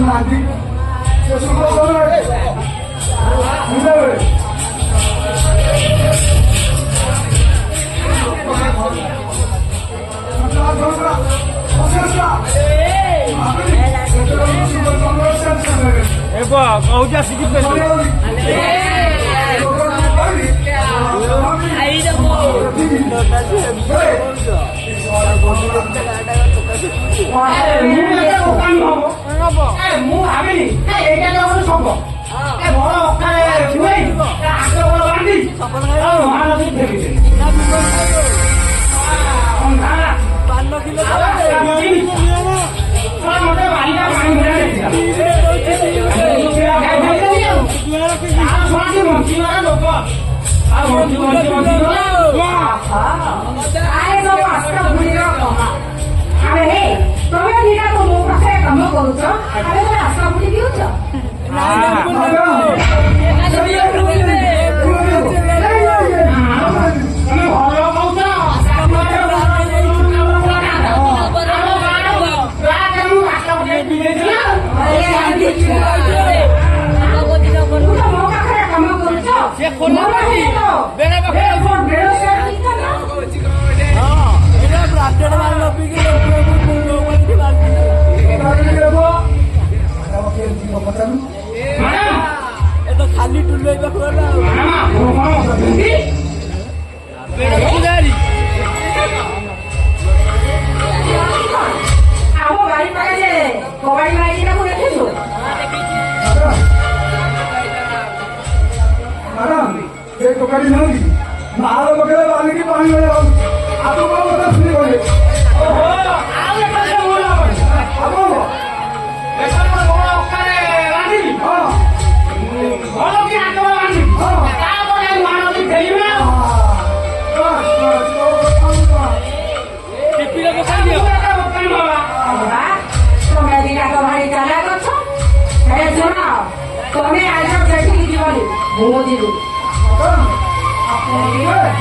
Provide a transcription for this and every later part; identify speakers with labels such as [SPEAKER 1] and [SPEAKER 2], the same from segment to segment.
[SPEAKER 1] nanti sesuatu soalnya udah weh
[SPEAKER 2] Eba, kau jah sikit betul. Aida mo. Mu habis. Ini dah sobo. Boro kaya cuy. Aku boro bandi. Mana tu pergi? Panno kilo. Kalau mau balik dah main berani.
[SPEAKER 3] खाली टुल्ले
[SPEAKER 1] टोकरी नहीं मारो बगैर पानी की पानी में आप लोग मतलब फ्री हो गए ओहो आओ ये कैसे बोला अब ऐसा मत बोला करे रानी हां बोलो कि हाथ में रानी हां क्या बोले मारो की गई में टिप्पी लगा कर दिया
[SPEAKER 4] तुम्हें दिना तो भाई चला कर छो अरे सुनो तुम्हें आज जैसे की जीवन मोदी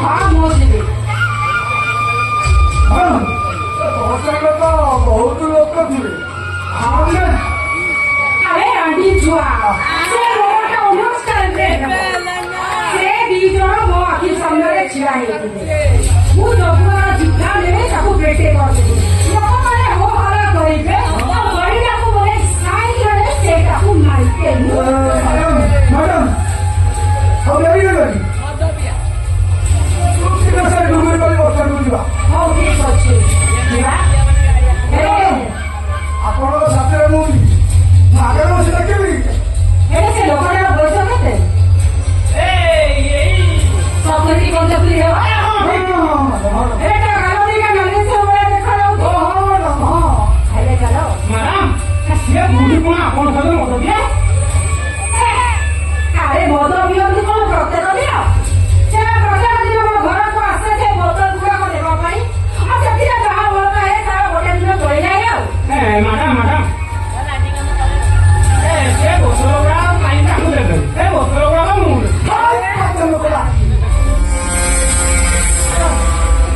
[SPEAKER 4] हाँ मोदी
[SPEAKER 1] बहुत लोग थे
[SPEAKER 4] अरे आंटी छुआ से लोगों का अनुष्ठान से बीजों वो आखिर सामने छिड़ा है वो जब जितना ले सबको बेटे कर दे लोगों ने हो हरा करी पे और बड़ी आपको बोले साइन करे से आपको मारते
[SPEAKER 1] मैडम अब यही है ଆପଣଙ୍କ ସାଥିରେ ମୁଁ ମାଗଣା ବସିଲା କେମିତି
[SPEAKER 4] ସେ ଲୋକଟା ବୟସ କେତେ ସତୁରି ପଞ୍ଚସ୍ତରୀ ଏଟା ଗାଲଦିକା ନଲେଶ ଭଳିଆ ଦେଖାଯାଉଛି ଖାଇଲେ ଚାଲ
[SPEAKER 1] ମ୍ୟାଡାମ ସିଏ ବୁଢୀ କଣ ଆପଣ ସାଥିରେ ମଦ ଦିଏ
[SPEAKER 4] ଆରେ ମଦ ପିଅନ୍ତୁ କଣ ପ୍ରତ୍ୟେକ ଦିନ ସେ ପ୍ରତ୍ୟେକ ଦିନ ମୋ ଘରକୁ ଆସେ ସେ ବୋତଲ ଗୁଡାକ ଦେବା ପାଇଁ ଆଉ ସେଥିରେ ଯାହା ଭଲ ପାଏ ତାର ଗୋଟେ ଦିନ ଚଳିଯାଏ ଆଉ
[SPEAKER 1] ମ୍ୟାଡାମ ସେ ବୋତଲ ଗୁଡା କାହିଁ ତାକୁ ଦେବେ ସେ ବୋତଲ ଗୁଡାକ ମୁଁ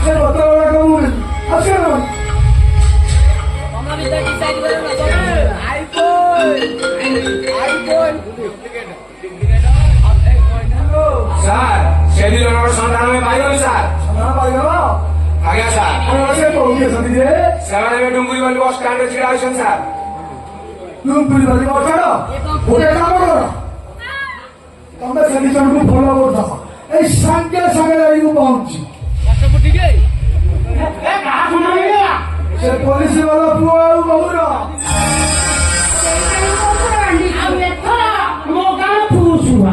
[SPEAKER 1] ସେ ବୋତଲ ଗୁଡାକ ମୁଁ ଆସିବ ସାର୍ ସେଠି ଜଣଙ୍କର ସନ୍ଧାନ ଆମେ ପାଇଗଲୁ ସାର୍ ସନ୍ଧାନ ପାଇଗଲ ଆଜ୍ଞା ସାର୍ ସେ କୋଉଠି ଅଛନ୍ତି ଯେ ସେମାନେ ଏବେ ଡୁଙ୍ଗୁରି ବାଲି ବସ୍ ଷ୍ଟାଣ୍ଡରେ ଛିଡା ହୋଇଛନ୍ତି ସାର୍ ଡୁଙ୍ଗୁରି ବାଲି ବସ୍ ଷ୍ଟାଣ୍ଡ ଗୋଟେ କାମ କର ତମେ ସେଠି ଜଣକୁ ଫଲୋ କରୁଛ ଏଇ ସାଙ୍ଗେ ସାଙ୍ଗେ ଯାଇ ମୁଁ ପହଞ୍ଚୁଛି ସେ ପୋଲିସ ବାଲା ପୁଅ ଆଉ ବହୁର
[SPEAKER 4] ମୋ ଗାଁ ପୁଷୁଆ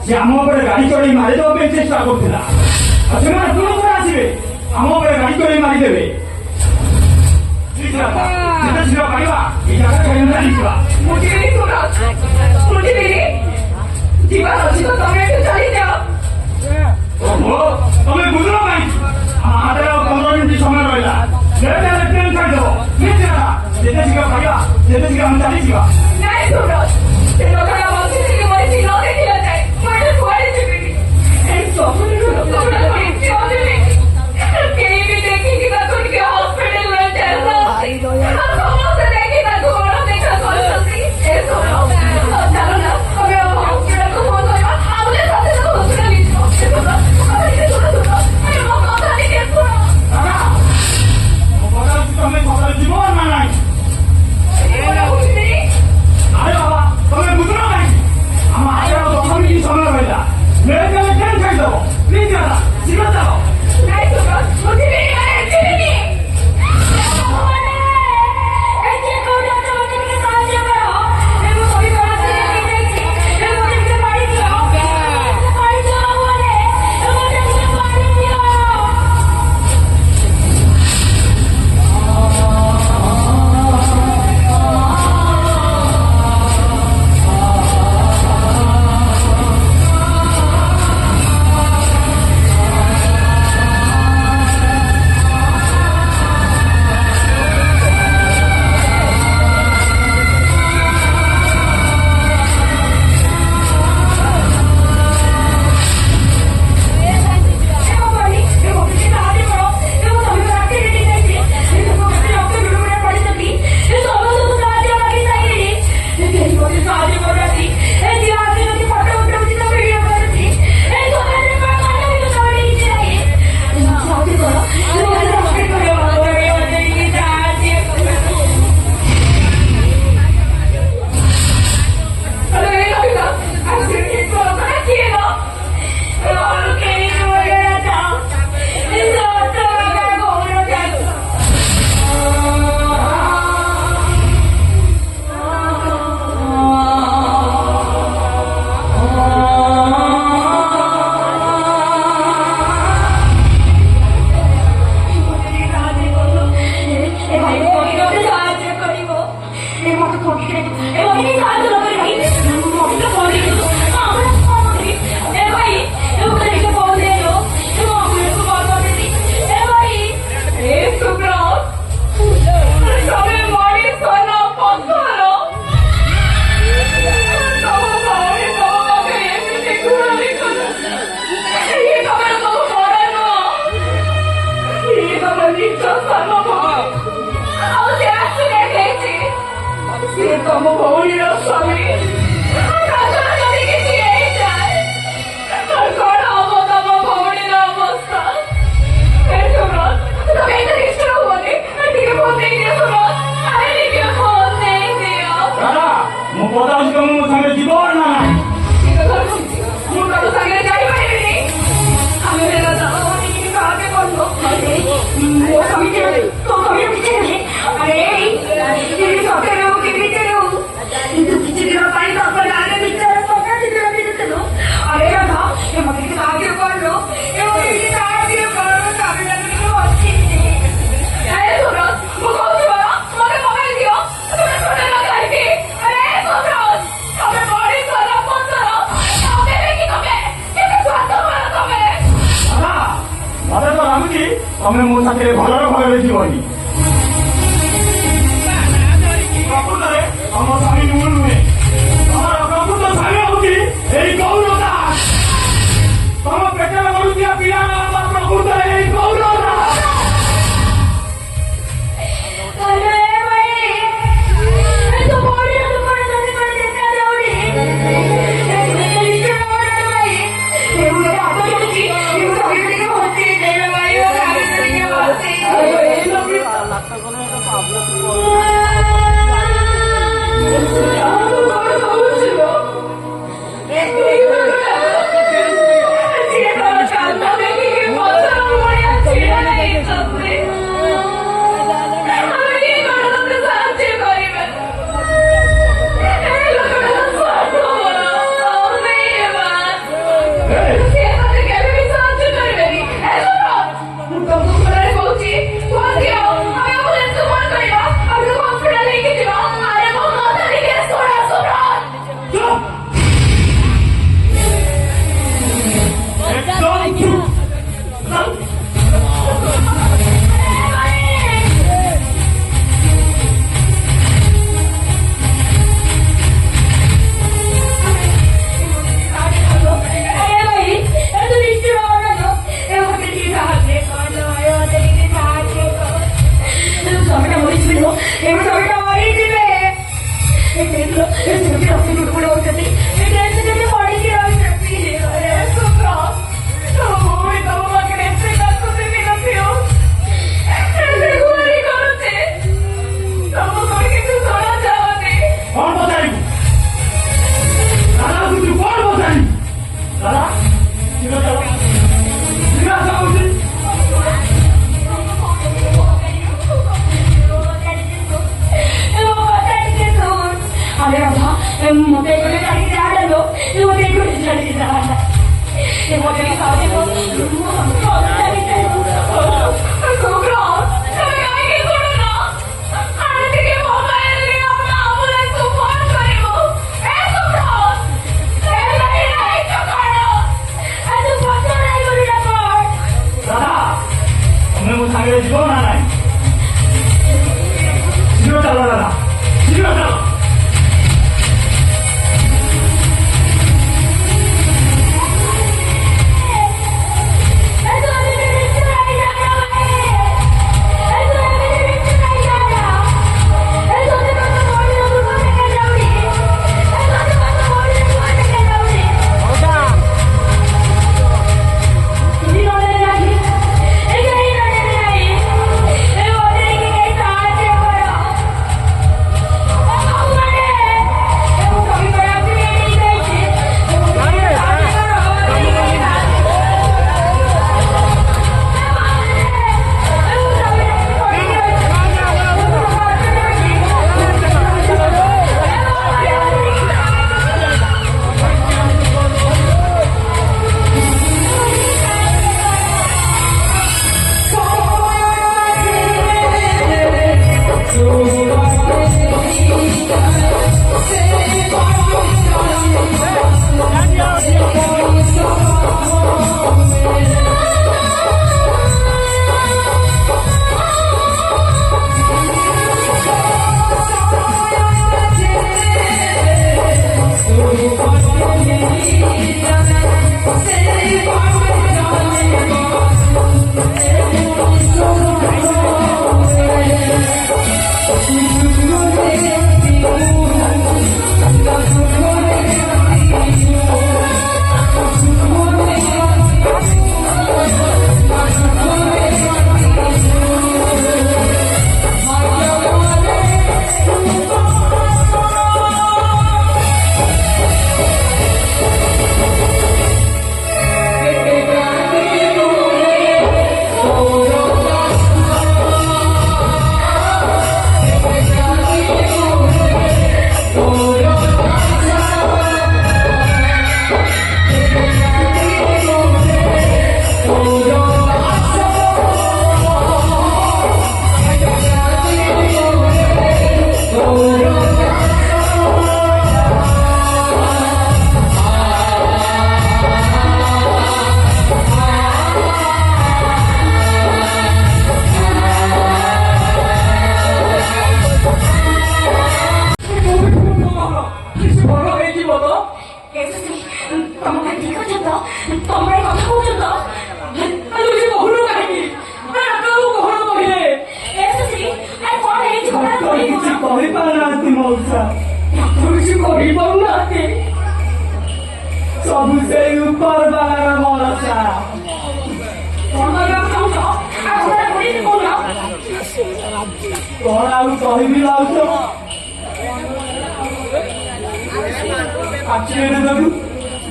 [SPEAKER 2] से आम गाड़ी चढ़ी मारिदेवा चेष्टा करूला पुनः आसवे आम गाड़ी चढ़ी मारिदेवे ଯେତେ ଶୀଘ୍ର ପାରିବା ଏଇ ଜାଗା ଛାଡ଼ି ଚାଲିଯିବା।
[SPEAKER 4] ଯିବାର ଅଛି ତ ତମେ ଏଠୁ ଚାଲିଯାଅ।
[SPEAKER 2] ଓହୋ ତମେ ବୁଝୁନ କାହିଁକି ଆମ ହାତରେ ଆଉ 15 ମିନିଟ୍ ସମୟ ରହିଲା ଟ୍ରେନ୍ ଛାଡ଼ିଦେବ ଯେତେ ଶୀଘ୍ର ପାରିବା ଯେତେ ଶୀଘ୍ର ଆମେ ଚାଲିଯିବା।
[SPEAKER 4] ନାଇଁ ସୁରଜ ସେ ଲୋକଟା ବସିଛି କି ବସିଛି ନ ଦେଖିଲା ଯାଏ ମୁଁ ଏଠୁ କୁଆଡ଼େ ଯିବିନି। ଏଇ ସବୁଦିନ ଲୋକଗୁଡ଼ା କେମିତି ଅଛନ୍ତି କେହି ବି ଦେଖିକି ତାକୁ ଟିକେ ହସ୍ପିଟାଲ ସମସ୍ତେ ଦେଖି ତାକୁ ବଡ଼ ଦେଖା କରୁଛନ୍ତି। ଚାଲ ନା ଆମେ ହସ୍ପିଟାଲକୁ ଫୋନ କରିବା ଆଉ ହସ୍ପିଟାଲ
[SPEAKER 2] ତମେ ସତରେ ଯିବ ନା ନାଇଁ? ଆରେ ବାବା ତମେ ବୁଝୁନ କାହିଁକି ଆମ ହାତରେ ଆଉ 10 ମିନିଟ୍ ସମୟ ରହିଲା ଟ୍ରେନ୍ ଛାଡ଼ିଦେବ ପ୍ଲିଜ୍ ଦାଦା ଶୀଘ୍ର ଚାଲ।
[SPEAKER 4] ନାଇଁ ସୁରଜ ମୁଁ ଯିବିନି ଯିବିନି। ତମ ଭଉଣୀର ସ୍ୱାମୀ କଣ ହବ ତମ ଭଉଣୀର ଅବସ୍ଥା?
[SPEAKER 2] ମୁଁ ପଚାରୁଛି ତମେ ମୋ ସାଙ୍ଗରେ ଯିବ ନା ନାହିଁ?
[SPEAKER 4] ମୁଁ ତମ ସାଙ୍ଗରେ ଯାଇପାରିବିନି। ଆମେ ସାହାଯ୍ୟ କରୁନୁ ମୋ ସ୍ୱାମୀ ତୋ ସ୍ୱାମୀ କିଛି ହେଲେ ଆରେ ସତରେ ହଉ କି ଭିତରେ ହଉ କିନ୍ତୁ କିଛି ଦିନ ପାଇଁ ତାଙ୍କ ଗାଁରେ ଭିତରେ ପକାଇଥିଲୁ। ଆରେ ରାଧା ମତେ ଟିକେ ସାହାଯ୍ୟ କରୁନୁ ମତେ ଟିକେ ସାହାଯ୍ୟ କରୁନୁ ତାମିଲନାଡୁ ଅଛି। ଆରେ ସୁରଜ ମୁଁ କହୁଛି ବର ମତେ ମୋବାଇଲ ଦିଅ ତମେ ଶୁଣିଲ କାହିଁକି? ଆରେ ସୁରଜ ତମେ ମଣିଷର ପଥର ତମେ କି ତମେ କେତେ ସ୍ୱାର୍ଥପର ତମେ।
[SPEAKER 2] ମତେ ତ ଲାଗୁଛି ତମେ ମୋ ସାଥିରେ ଭଲରେ ଯିବନି। ପ୍ରକୃତରେ ତମ ସ୍ୱାମୀ ନୁହେଁ ନୁହେଁ ତମର ପ୍ରକୃତ ସ୍ୱାମୀ ହଉଛି ଏଇ ଗୌର ଦାସ। ତମ ପେଟରେ ବଢୁଥିବା ପିଲା ପ୍ରକୃତରେ ଏଇ ଗୌର ଦାସ।
[SPEAKER 4] Hey,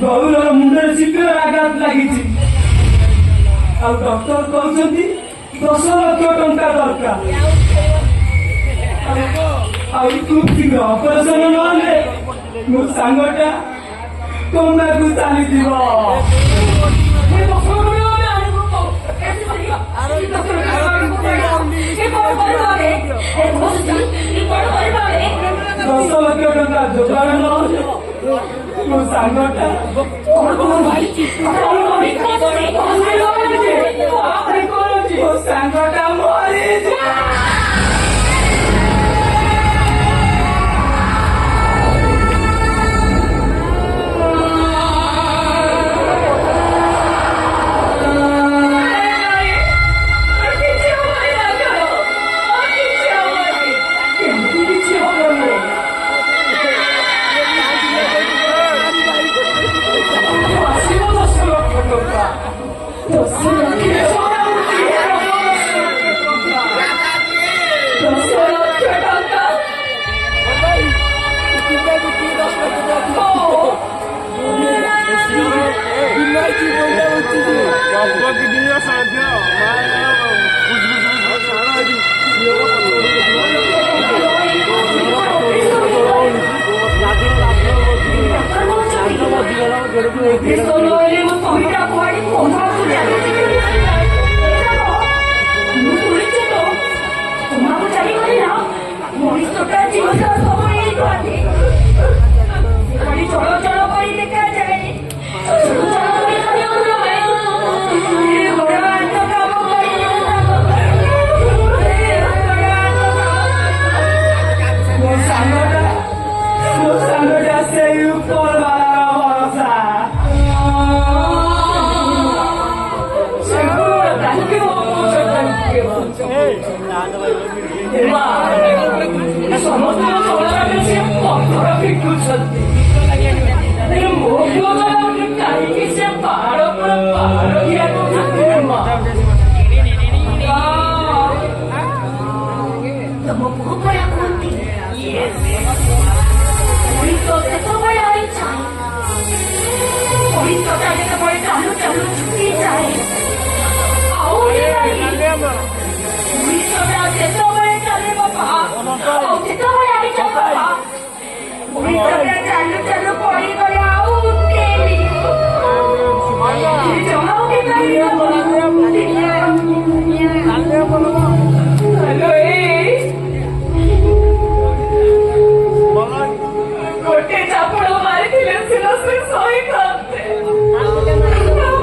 [SPEAKER 2] गौर मुंडे सीवियर आघात लगी डॉक्टर कहते 10 लाख टंका दरकार खूब शीघ्र ऑपरेशन नहले मो सांगटा कोना को चली दस लाख टंका जोगाड़ नहले मो सांगटा सांगटा मरी
[SPEAKER 4] ନହେଲେ ମୋ ସ୍ୱାମୀଟା କୁଆଡ଼େ ପହଁଚୁ ଚାଲିଛି। ମୁଁ ଶୁଣିଛି ତ ତୁମକୁ ଚାଲିଗଲି ନା ମଣିଷଟା ଜୀବନ ସବୁବେଳେ ଏଇଠି ଖାଲି ଚଳଚଳ କରି ଦେଖାଯାଏ। ଚଳଚଳ କରି ଗୋଟେ ଚାପୁଡ଼ ମାରିଥିଲେ ସିନା ସେ ସହିଥାନ୍ତେ।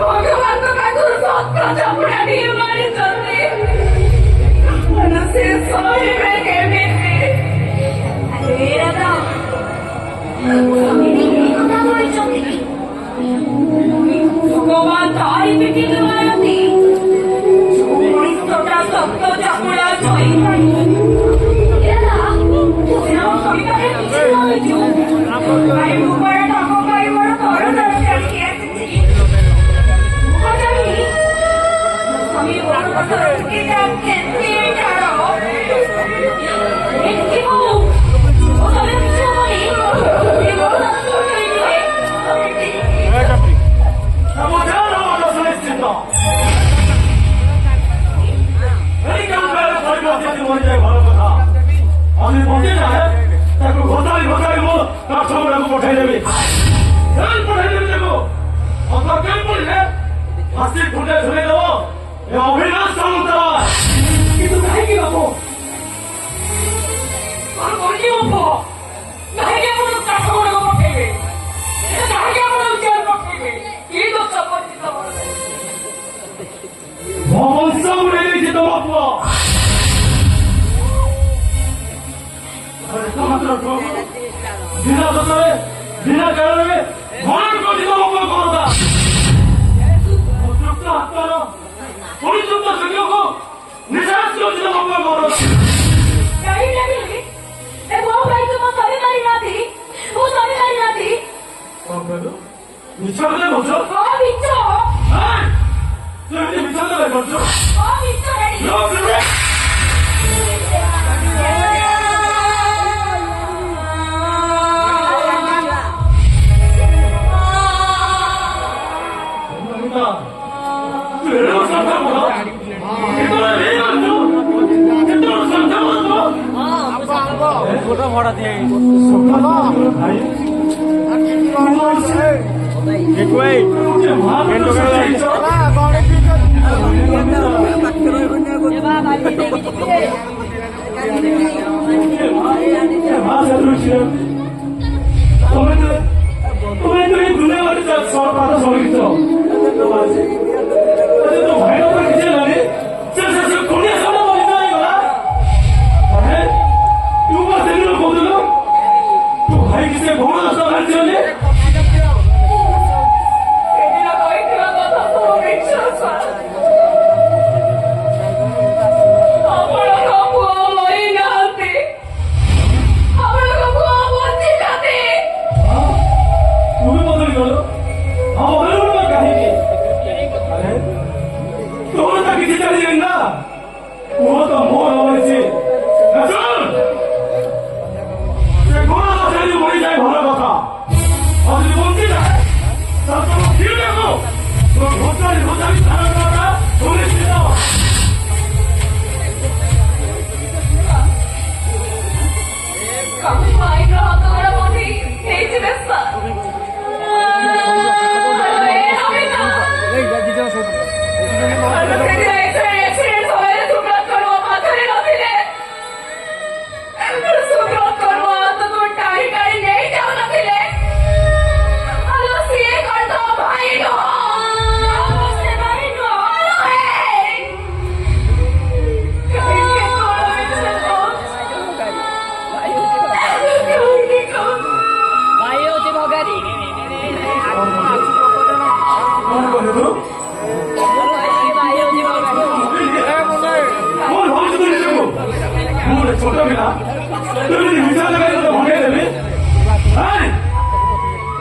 [SPEAKER 4] ଭଗବାନଙ୍କ ପାଖରୁ ସତ ଚାପୁଡ଼ା ଟିକେ ମାରିଛନ୍ତି ସେ ସହିବେ କେମିତି? ଭଗବାନ ତାରି ପିଠିରେ ମାରନ୍ତି ମଣିଷଟା ସତ ଚାପୁଡ଼ା ସହିପାରିବନି।
[SPEAKER 2] ପଠେଇଦେବି ପଠେଇଦେବି ତାକୁ ଅନ୍ତ କେମ୍ ପଡ଼ିଲେ ହାସି ଖୁଣ୍ଡେ ଧରେଇଦେବ ଏ ଅଭିନାଶ ସମୁଦ୍ର। କିନ୍ତୁ କାହିଁକି ବାବୁ କଣ କରିଛି ବାବୁ? କାହିଁକି ଆପଣ ଚାଷ ଗୁଡ଼ାକ ପଠେଇବେ? କାହିଁକି ଆପଣ ଜେଲ୍ ପଠେଇବେ? କି ଦୋଷ କରିଛି ତମର? ମୋ ବଂଶ ଉଡ଼େଇ ଦେଇଛି ତମ ପୁଅ। ବିନା ଦୋଷରେ ବିନା କାରଣରେ ମରଣ କରିଛି ତମ ପୁଅ କରତା। ଅତୃପ୍ତ ଆତ୍ମାର ପରିତୃପ୍ତ ଯଜ୍ଞକୁ ନିରାଶ କରିଛି ତମ ପୁଅ କରତା। କଣ କହିଲୁ? ମିଛ କଥା କହୁଛ? ତୁ ଏମିତି ମିଛ କଥା କରୁଛୁ?
[SPEAKER 3] छोटा बड़ा थे
[SPEAKER 4] Oh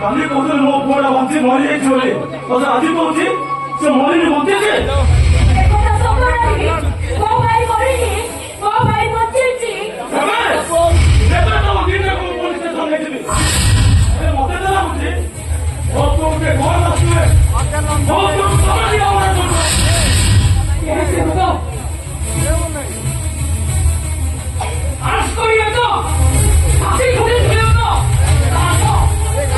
[SPEAKER 2] କାଲି କହୁଥିଲେ ମୋ ପୁଅଟା ବଞ୍ଚି ମରିଯାଇଛି ବୋଲି ଆଜି କହୁଛି ସେ ମରିନି ବଞ୍ଚିଛି।
[SPEAKER 4] ଏକଥା ସତ ନାହିଁ। ମୋ ଭାଇ ମରିନି, ମୋ ଭାଇ ବଞ୍ଚିଛି।
[SPEAKER 2] ମତେ ତ ଲାଗୁଛି ମୋ ପୁଅ ଗୋଟେ ଘର ଆସିବେ ମୋ ପୁଅ আরেস্ট করিয়ে তো ফাঁসি ধরে দিও তো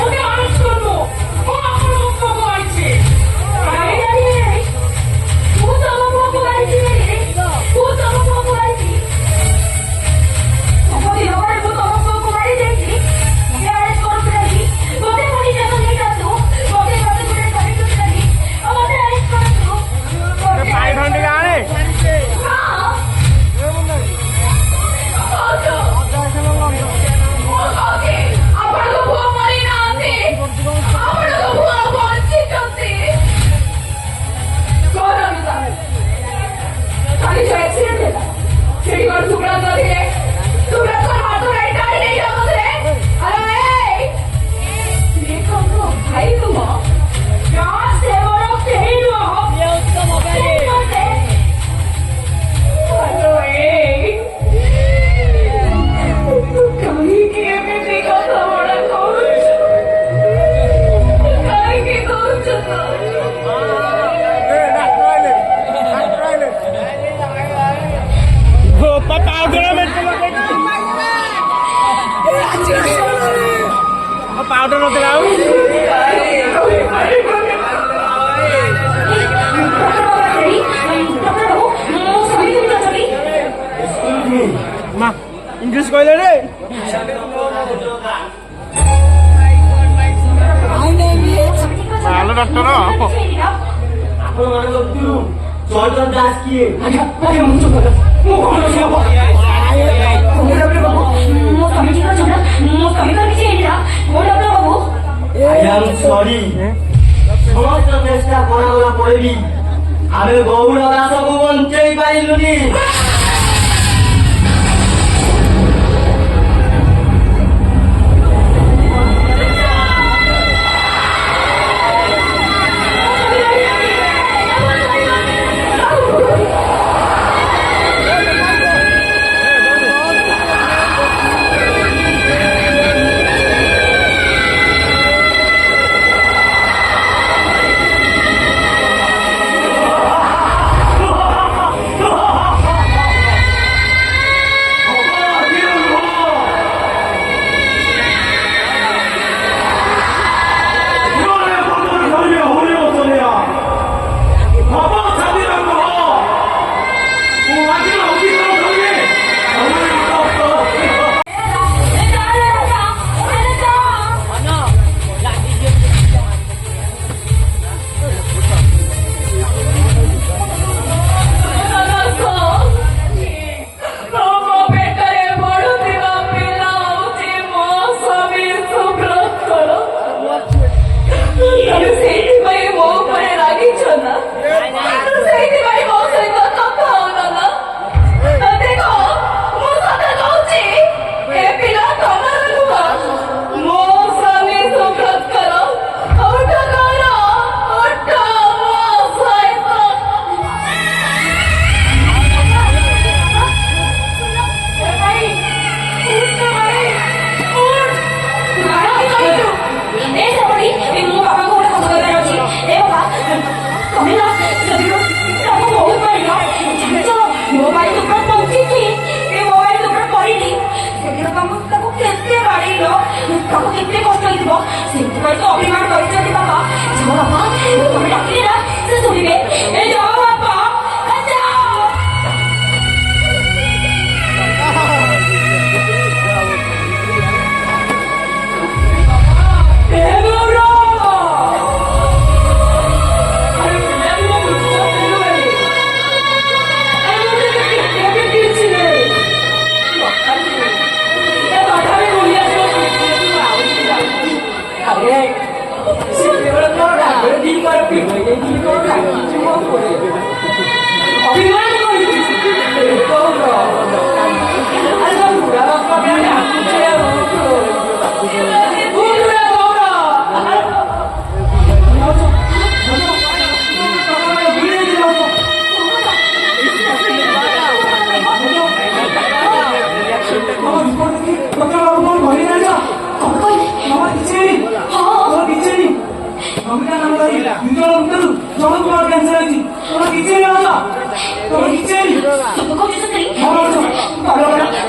[SPEAKER 2] ওকে আরেস্ট করবো ও আমার বক্তব্য আছে
[SPEAKER 3] पाउडर मत लगाओ माँ इंग्लिश कहले रे हेलो डॉक्टर
[SPEAKER 2] জয়চন্দ্র দাস কি সরি সমস্ত চেষ্টা করাগলা পড়েবি আমি গৌর দাসକୁ বঞ্চেই পাইলুনি।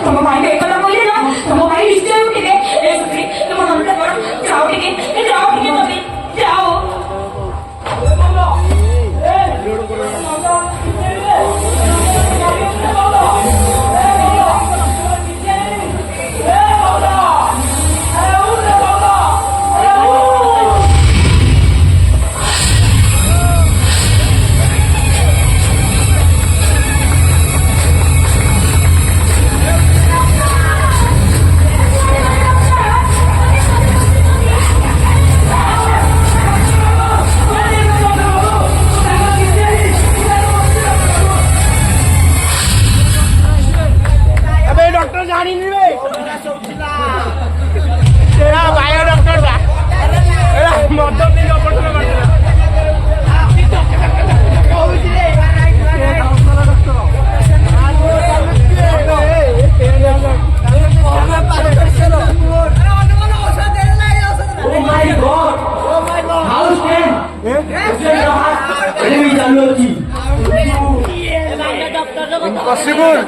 [SPEAKER 4] ତମ ଭାଇ ଏକଥା କହିଲେ ନା ତମ ଭାଇ ନିଶ୍ଚୟ ଉଠିବେ ତମ ନନ୍ଦା କର ଯାଅ ଟିକେ ତମେ ଯାଅ
[SPEAKER 3] Impossible.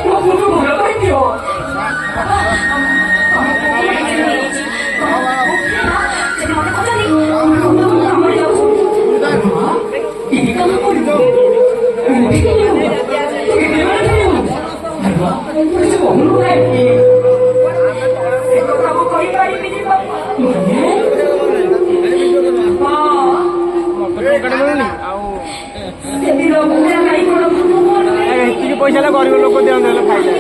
[SPEAKER 2] ମୋ ପୁଅକୁ ଭଲ କରିଦିଅ।
[SPEAKER 3] ଏତିକି ପଇସା ହେଲେ ଗରିବ ଲୋକ ଦିଅନ୍ତେ ହେଲେ ଖାଇଲେ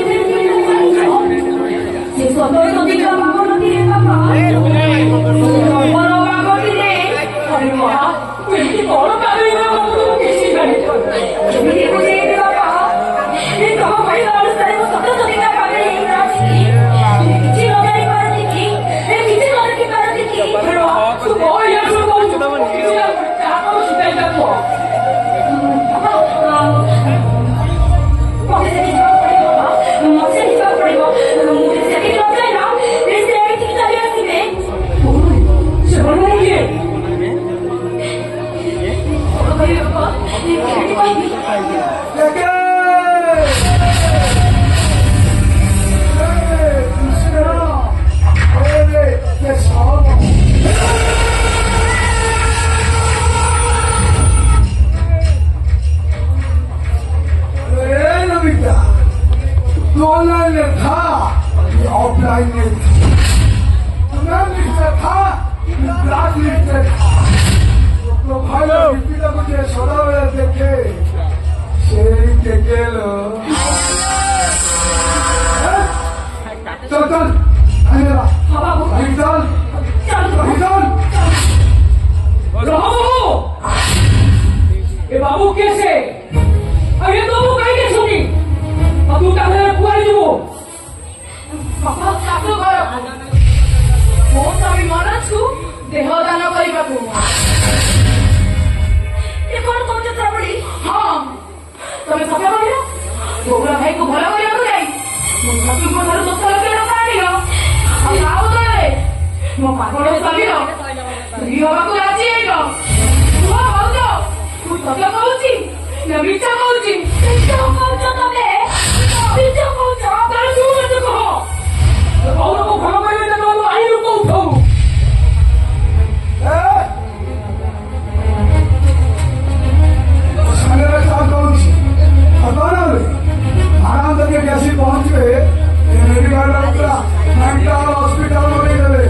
[SPEAKER 2] बाबू कैसे अरे तो वो कहीं नहीं सुनी अब तू क्या मेरे पुआल जी वो बाबा सासू घर वो तो विमान छु देह दान करिबा को ये कौन कौन जत्रा पड़ी हां तमे सफा करियो गोरा भाई को भला करियो तो जाई मो सासू को थारो 10 लाख टका आनियो अब आओ तो रे मो पागल साबिरो रियो बाबू राजी आइलो तू आओ तो तू सत्य कहूची ना मिछा कहूची मिछा कहूच तमे मिछा कहूच तार तू मत कह और को भला करियो ना तो आई लोग उठाऊ
[SPEAKER 1] आराम करके कैसे पहुंच गए मेडिकल हॉस्पिटल में ले गए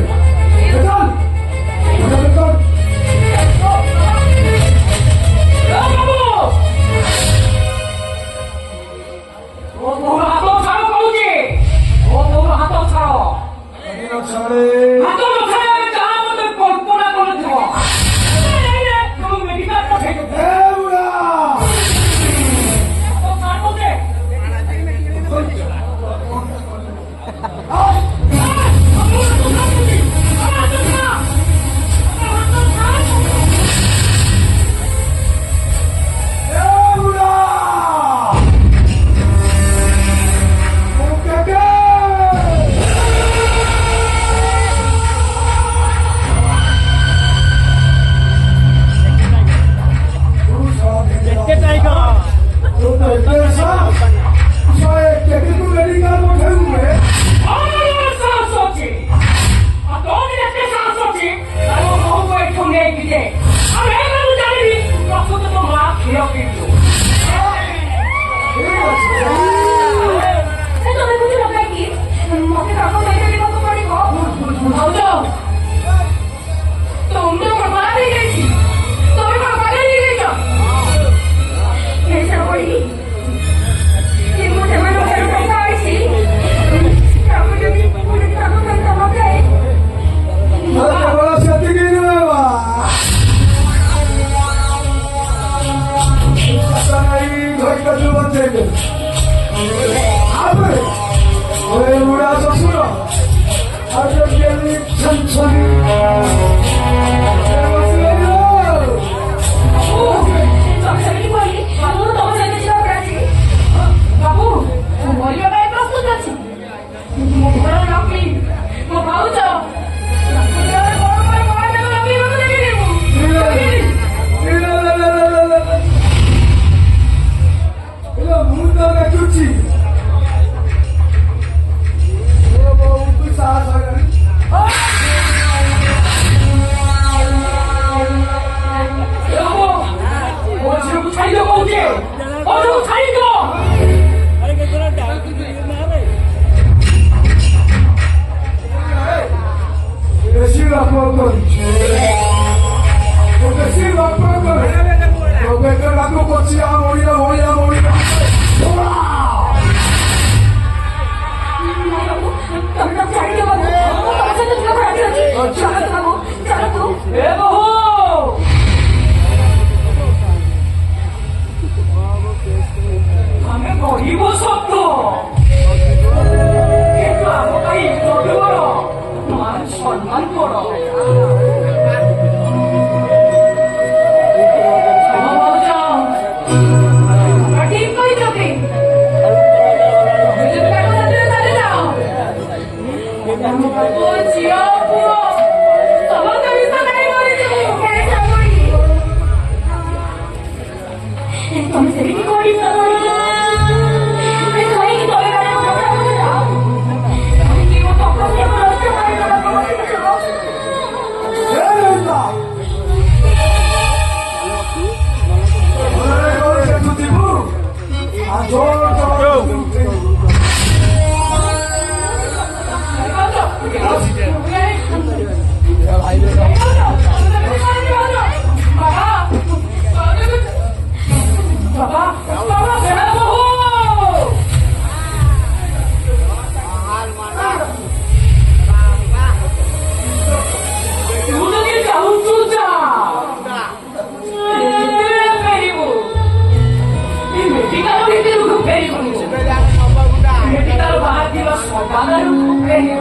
[SPEAKER 4] ସେଇଠି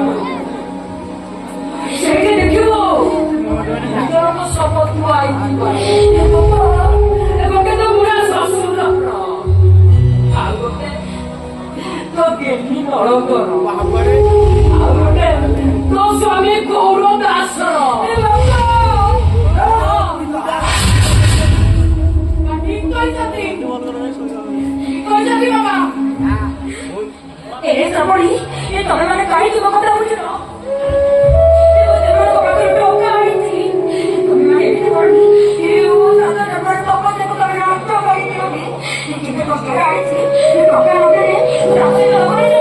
[SPEAKER 4] ଦେଖିବୁ ଜଣଙ୍କ ଶବ ଥୁଆ ହେଇଥିବ ଗୋଟେ ତ ବୁଢା ଶ୍ୱଶୁର ଆଉ ଗୋଟେ ତୋ ଗେହ୍ଲି ନଳଙ୍କର ଆଉ ଗୋଟେ ତୋ ସ୍ୱାମୀ ଗୌର ଦାସର ଠିକ କହିଛନ୍ତି ବାବା ଏ ଶ୍ରବଣୀ ଏ ତମେ ମାନେ କାହିଁକି ମୋ କଥା ବୁଝୁନ ସେମାନଙ୍କ ପାଖରେ ଟଙ୍କା ଆଣିଛି ତମେ ମାନେ ଏମିତି ପଡି ତମେ ନଷ୍ଟ କରିଦିଅ କେତେ କଷ୍ଟରେ ଆଣିଛି ଟଙ୍କା ମଧ୍ୟରେ ରାଶି ଲୋକମାନେ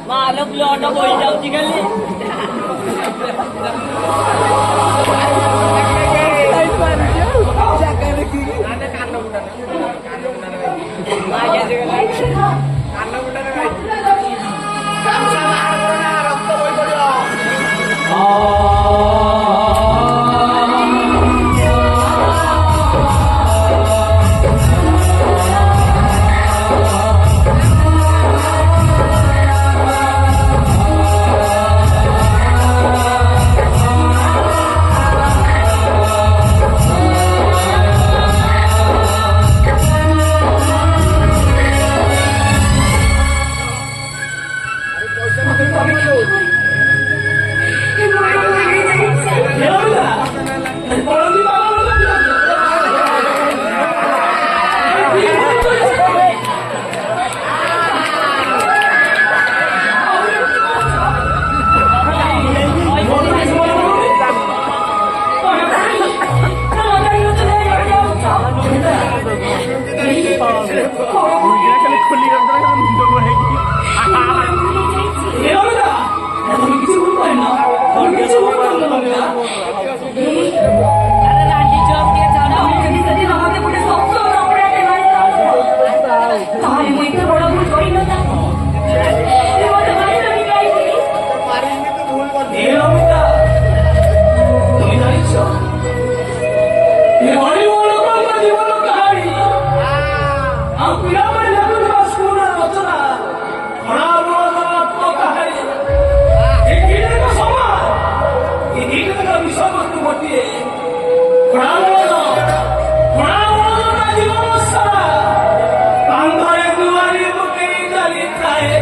[SPEAKER 5] Malam lo ada boy jauh tinggal ni.
[SPEAKER 2] ଜୀବନ ସାରା କାନ୍ଧରେ ଦୁଆରି ପକେଇ ଚାଲିଥାଏ।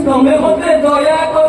[SPEAKER 2] ତମେ ମତେ ଦୟା କର।